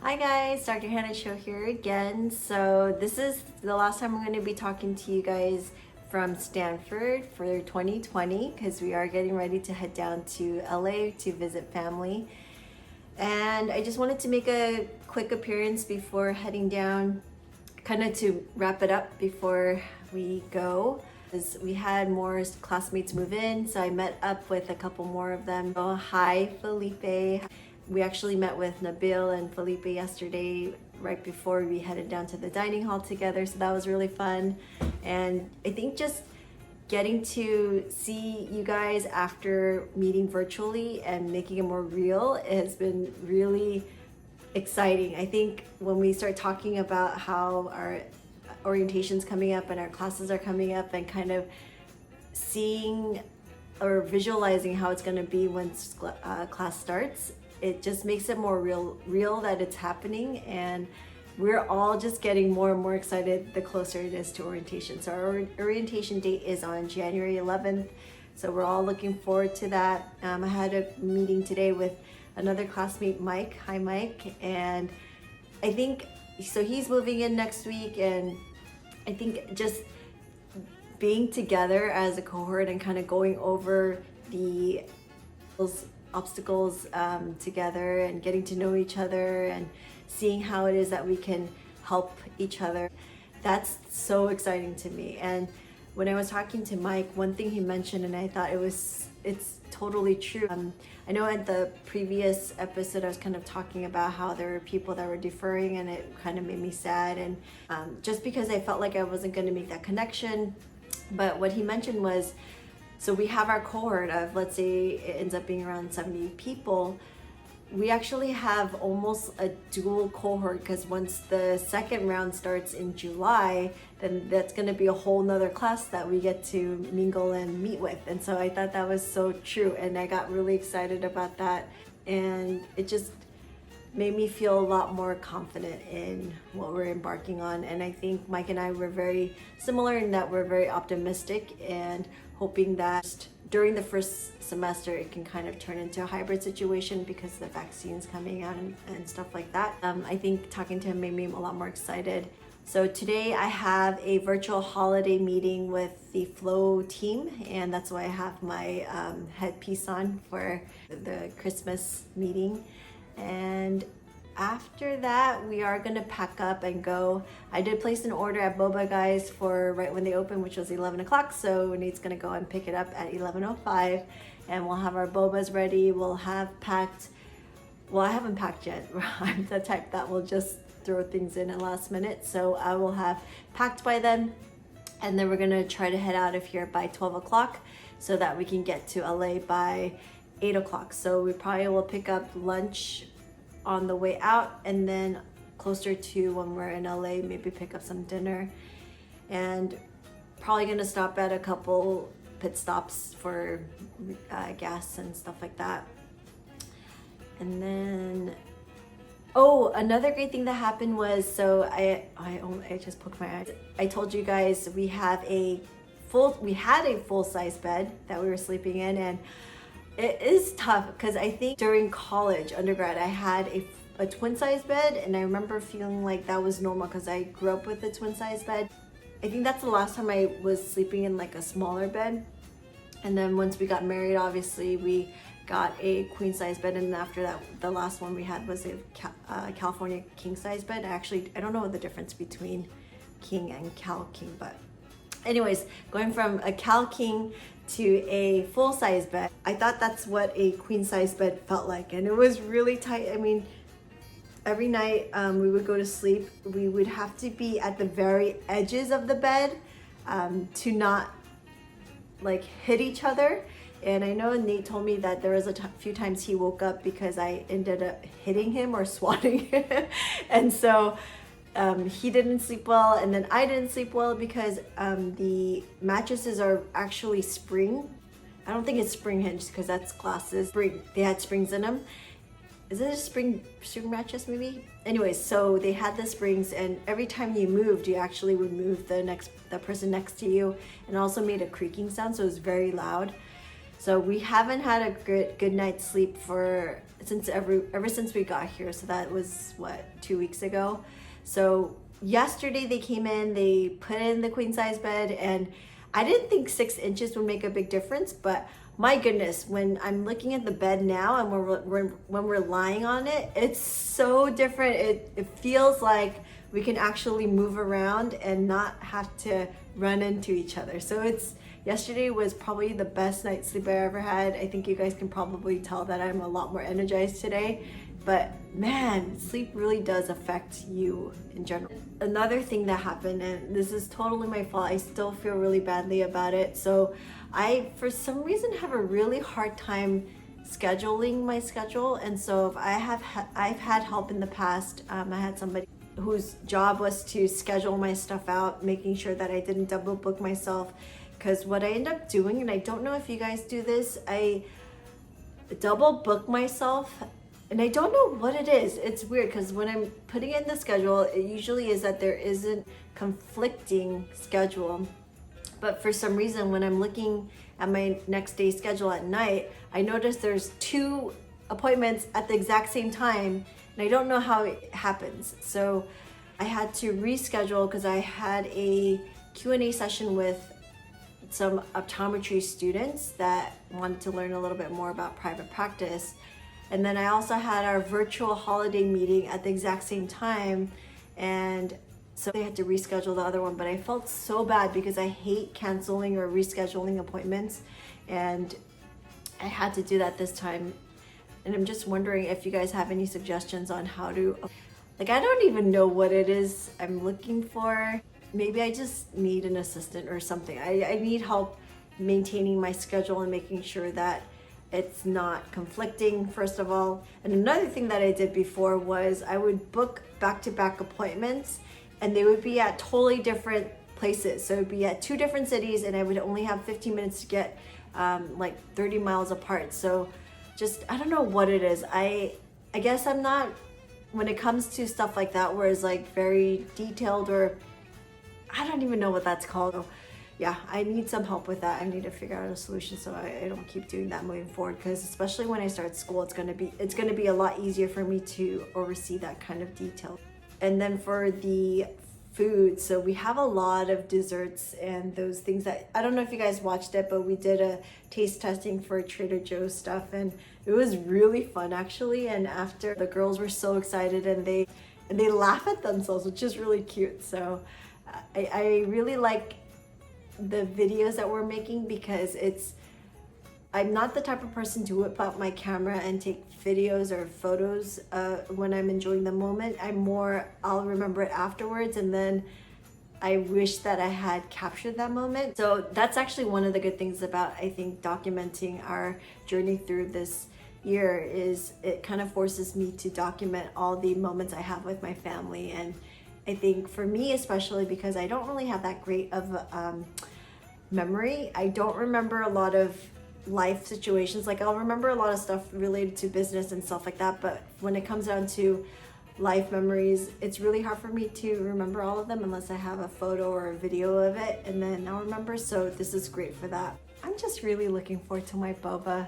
Hi guys, Dr. Hannah Cho here again. So this is the last time I'm going to be talking to you guys from Stanford for 2020 because we are getting ready to head down to LA to visit family. And I just wanted to make a quick appearance before heading down, kind of to wrap it up before we go. We had more classmates move in, so I met up with a couple more of them. Oh, hi Felipe. We actually met with Nabil and Felipe yesterday right before we headed down to the dining hall together, so that was really fun. And I think just getting to see you guys after meeting virtually and making it more real has been really exciting. I think when we start talking about how our orientation's coming up and our classes are coming up and kind of seeing or visualizing how it's going to be once class starts, it just makes it more real that it's happening, and we're all just getting more and more excited the closer it is to orientation. So our orientation date is on January 11th, so we're all looking forward to that. I had a meeting today with another classmate, Mike. Hi Mike. And I think so he's moving in next week, and I think just being together as a cohort and kind of going over those obstacles together and getting to know each other and seeing how it is that we can help each other, that's so exciting to me. And when I was talking to Mike, one thing he mentioned, and I thought it's totally true. I know at the previous episode I was kind of talking about how there were people that were deferring, and it kind of made me sad, and just because I felt like I wasn't going to make that connection. But what he mentioned was, so we have our cohort of, let's say it ends up being around 70 people. We actually have almost a dual cohort, because once the second round starts in July, then that's going to be a whole nother class that we get to mingle and meet with. And so I thought that was so true, and I got really excited about that, and it just made me feel a lot more confident in what we're embarking on. And I think Mike and I were very similar in that we're very optimistic and hoping that during the first semester it can kind of turn into a hybrid situation because the vaccine's coming out and stuff like that. I think talking to him made me a lot more excited. So today I have a virtual holiday meeting with the FLOE team, and that's why I have my headpiece on for the Christmas meeting. And after that, we are gonna pack up and go. I did place an order at Boba Guys for right when they open, which was 11 o'clock. So Nate's gonna go and pick it up at 11:05, and we'll have our bobas ready. We'll have packed. Well, I haven't packed yet. I'm the type that will just throw things in at last minute. So I will have packed by then, and then we're gonna try to head out of here by 12 o'clock so that we can get to LA by 8 o'clock. So we probably will pick up lunch on the way out, and then closer to when we're in LA, maybe pick up some dinner, and probably gonna stop at a couple pit stops for gas and stuff like that. And then, oh, another great thing that happened was, so I just poked my eyes. I told you guys we had a full size bed that we were sleeping in, and it is tough because I think during college, undergrad, I had a twin size bed, and I remember feeling like that was normal because I grew up with a twin size bed. I think that's the last time I was sleeping in like a smaller bed. And then once we got married, obviously we got a queen size bed, and after that, the last one we had was a California king size bed. I don't know the difference between king and Cal king, but anyways, going from a Cal king to a full-size bed, I thought that's what a queen-size bed felt like, and it was really tight. I mean, every night we would go to sleep, we would have to be at the very edges of the bed to not like hit each other. And I know Nate told me that there was a few times he woke up because I ended up hitting him or swatting him, and so he didn't sleep well, and then I didn't sleep well because the mattresses are actually spring. I don't think it's spring hinged because that's glasses. They had springs in them. Is it a spring mattress maybe? Anyways, so they had the springs, and every time you moved, you actually would move the person next to you, and also made a creaking sound, so it was very loud. So we haven't had a good night's sleep for ever since we got here. So that was what, 2 weeks ago. So yesterday they came in, they put in the queen size bed, and I didn't think 6 inches would make a big difference, but my goodness, when I'm looking at the bed now and when we're lying on it, it's so different. It feels like we can actually move around and not have to run into each other. So yesterday was probably the best night's sleep I ever had. I think you guys can probably tell that I'm a lot more energized today. But man, sleep really does affect you in general. Another thing that happened, and this is totally my fault, I still feel really badly about it. So I, for some reason, have a really hard time scheduling my schedule. And so if I've had help in the past. I had somebody whose job was to schedule my stuff out, making sure that I didn't double book myself. Because what I end up doing, and I don't know if you guys do this, I double book myself. And I don't know what it is. It's weird because when I'm putting in the schedule, it usually is that there isn't conflicting schedule. But for some reason, when I'm looking at my next day's schedule at night, I notice there's 2 appointments at the exact same time, and I don't know how it happens. So I had to reschedule because I had a Q&A session with some optometry students that wanted to learn a little bit more about private practice. And then I also had our virtual holiday meeting at the exact same time, and so they had to reschedule the other one. But I felt so bad because I hate canceling or rescheduling appointments, and I had to do that this time. And I'm just wondering if you guys have any suggestions on how to, I don't even know what it is I'm looking for. Maybe I just need an assistant or something. I need help maintaining my schedule and making sure that it's not conflicting, first of all. And another thing that I did before was I would book back-to-back appointments, and they would be at totally different places. So it would be at 2 different cities, and I would only have 15 minutes to get 30 miles apart. So just, I don't know what it is. I guess I'm not, when it comes to stuff like that, where it's like very detailed, or I don't even know what that's called. Yeah, I need some help with that. I need to figure out a solution so I don't keep doing that moving forward, because especially when I start school, it's gonna be a lot easier for me to oversee that kind of detail. And then for the food, so we have a lot of desserts and those things that, I don't know if you guys watched it, but we did a taste testing for Trader Joe's stuff, and it was really fun actually. And after, the girls were so excited, and they laugh at themselves, which is really cute. So I really like the videos that we're making, because I'm not the type of person to whip out my camera and take videos or photos when I'm enjoying the moment. I'll remember it afterwards, and then I wish that I had captured that moment. So that's actually one of the good things about, I think, documenting our journey through this year, is it kind of forces me to document all the moments I have with my family. And I think for me especially, because I don't really have that great of memory, I don't remember a lot of life situations. Like, I'll remember a lot of stuff related to business and stuff like that, but when it comes down to life memories, it's really hard for me to remember all of them unless I have a photo or a video of it, and then I'll remember. So this is great for that. I'm just really looking forward to my boba.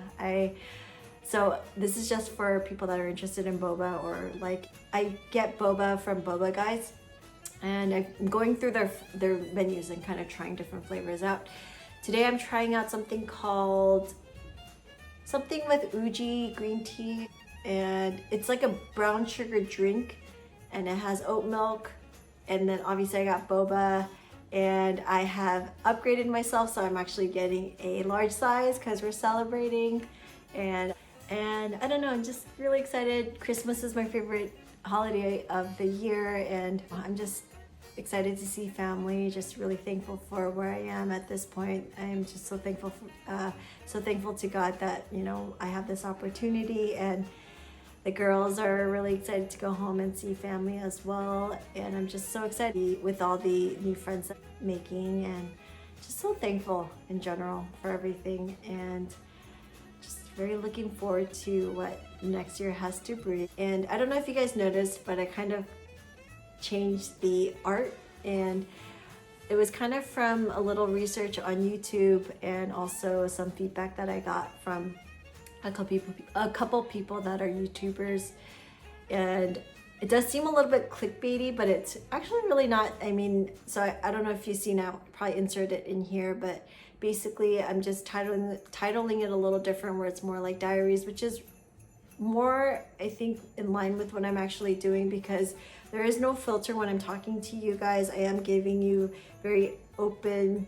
So this is just for people that are interested in boba, or like, I get boba from Boba Guys, and I'm going through their menus and kind of trying different flavors out. Today I'm trying out something with uji green tea, and it's like a brown sugar drink, and it has oat milk, and then obviously I got boba, and I have upgraded myself, so I'm actually getting a large size because we're celebrating, and I don't know, I'm just really excited. Christmas is my favorite holiday of the year, and I'm just excited to see family. Just really thankful for where I am at this point. I'm just so thankful to God that, you know, I have this opportunity, and the girls are really excited to go home and see family as well. And I'm just so excited with all the new friends that I'm making, and just so thankful in general for everything, and just very looking forward to what next year has to bring. And I don't know if you guys noticed, but I kind of changed the art, and it was kind of from a little research on YouTube, and also some feedback that I got from a couple people that are YouTubers, and it does seem a little bit clickbaity, but it's actually really not. I mean, so I don't know if you've seen, I'll probably insert it in here, but basically I'm just titling it a little different, where it's more like diaries, which is more, I think, in line with what I'm actually doing, because there is no filter when I'm talking to you guys. I am giving you very open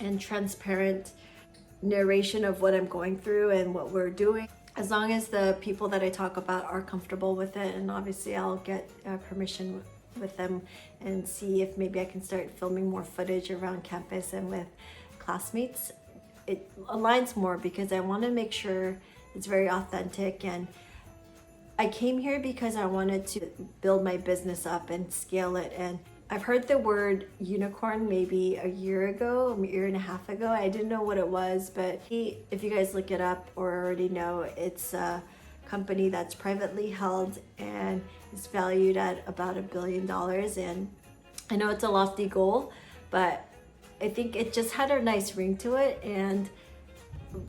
and transparent narration of what I'm going through and what we're doing, as long as the people that I talk about are comfortable with it. And obviously I'll get permission with them and see if maybe I can start filming more footage around campus and with classmates. It aligns more because I want to make sure it's very authentic, and I came here because I wanted to build my business up and scale it. And I've heard the word unicorn maybe a year ago, a year and a half ago. I didn't know what it was, but if you guys look it up or already know, it's a company that's privately held and is valued at about $1 billion. And I know it's a lofty goal, but I think it just had a nice ring to it. And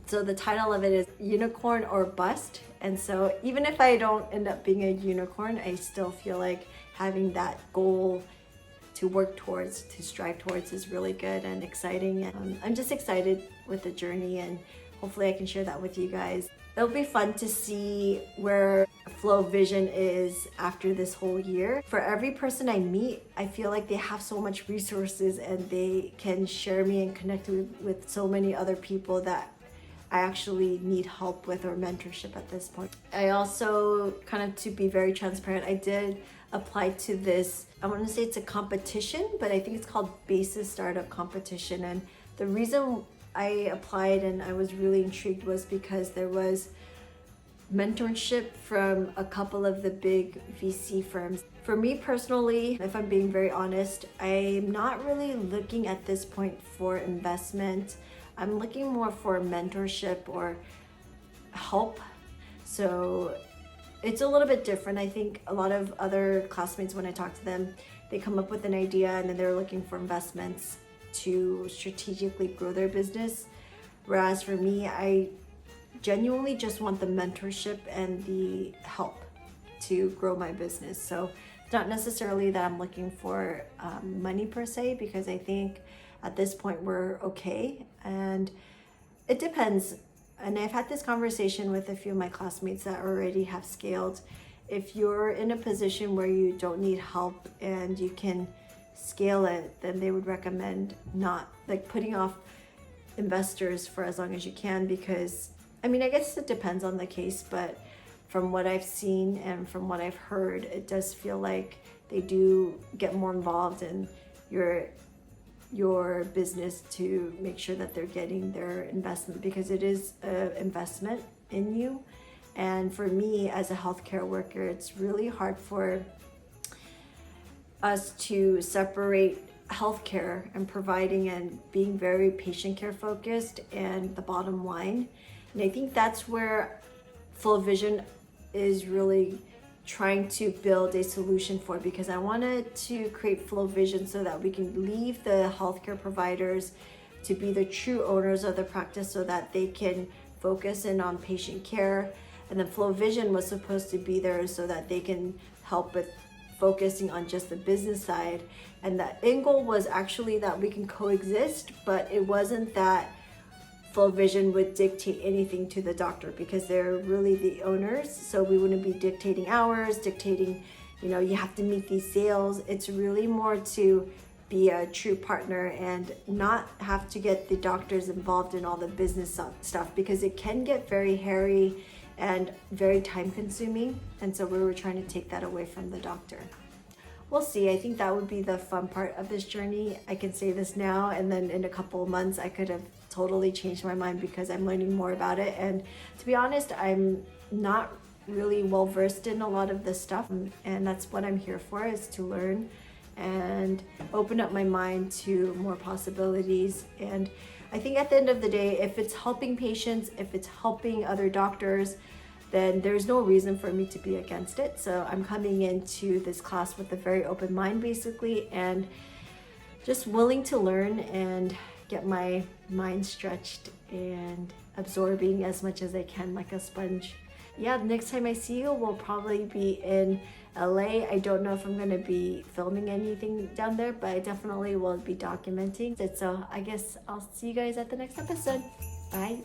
so the title of it is Unicorn or Bust. And so even if I don't end up being a unicorn, I still feel like having that goal to work towards, to strive towards, is really good and exciting. And I'm just excited with the journey, and hopefully I can share that with you guys. It'll be fun to see where FLOE Vision is after this whole year. For every person I meet, I feel like they have so much resources and they can share me and connect with so many other people that I actually need help with, or mentorship at this point. I also, kind of to be very transparent, I did apply to this, I want to say it's a competition, but I think it's called Basis Startup Competition. And the reason I applied and I was really intrigued was because there was mentorship from a couple of the big VC firms. For me personally, if I'm being very honest, I'm not really looking at this point for investment. I'm looking more for mentorship or help. So it's a little bit different. I think a lot of other classmates, when I talk to them, they come up with an idea and then they're looking for investments to strategically grow their business. Whereas for me, I genuinely just want the mentorship and the help to grow my business. So it's not necessarily that I'm looking for money per se, because I think at this point we're okay, and it depends. And I've had this conversation with a few of my classmates that already have scaled. If you're in a position where you don't need help and you can scale it, then they would recommend not like putting off investors for as long as you can, because I mean, I guess it depends on the case, but from what I've seen and from what I've heard, it does feel like they do get more involved in your business to make sure that they're getting their investment, because it is an investment in you. And for me as a healthcare worker, it's really hard for us to separate healthcare and providing and being very patient care focused and the bottom line. And I think that's where FLOE Vision is really trying to build a solution for, because I wanted to create FLOE Vision so that we can leave the healthcare providers to be the true owners of the practice, so that they can focus in on patient care. And then FLOE Vision was supposed to be there so that they can help with focusing on just the business side. And the end goal was actually that we can coexist, but it wasn't that FLOE Vision would dictate anything to the doctor, because they're really the owners. So we wouldn't be dictating hours, dictating, you have to meet these sales. It's really more to be a true partner and not have to get the doctors involved in all the business stuff, because it can get very hairy and very time consuming. And so we were trying to take that away from the doctor. We'll see. I think that would be the fun part of this journey. I can say this now, and then in a couple of months I could have totally changed my mind, because I'm learning more about it. And to be honest, I'm not really well versed in a lot of this stuff, and that's what I'm here for, is to learn and open up my mind to more possibilities. And I think at the end of the day, if it's helping patients, if it's helping other doctors, then there's no reason for me to be against it. So I'm coming into this class with a very open mind, basically, and just willing to learn and get my mind stretched and absorbing as much as I can like a sponge. Yeah, next time I see you will probably be in LA. I don't know if I'm going to be filming anything down there, but I definitely will be documenting it. So I guess I'll see you guys at the next episode. Bye.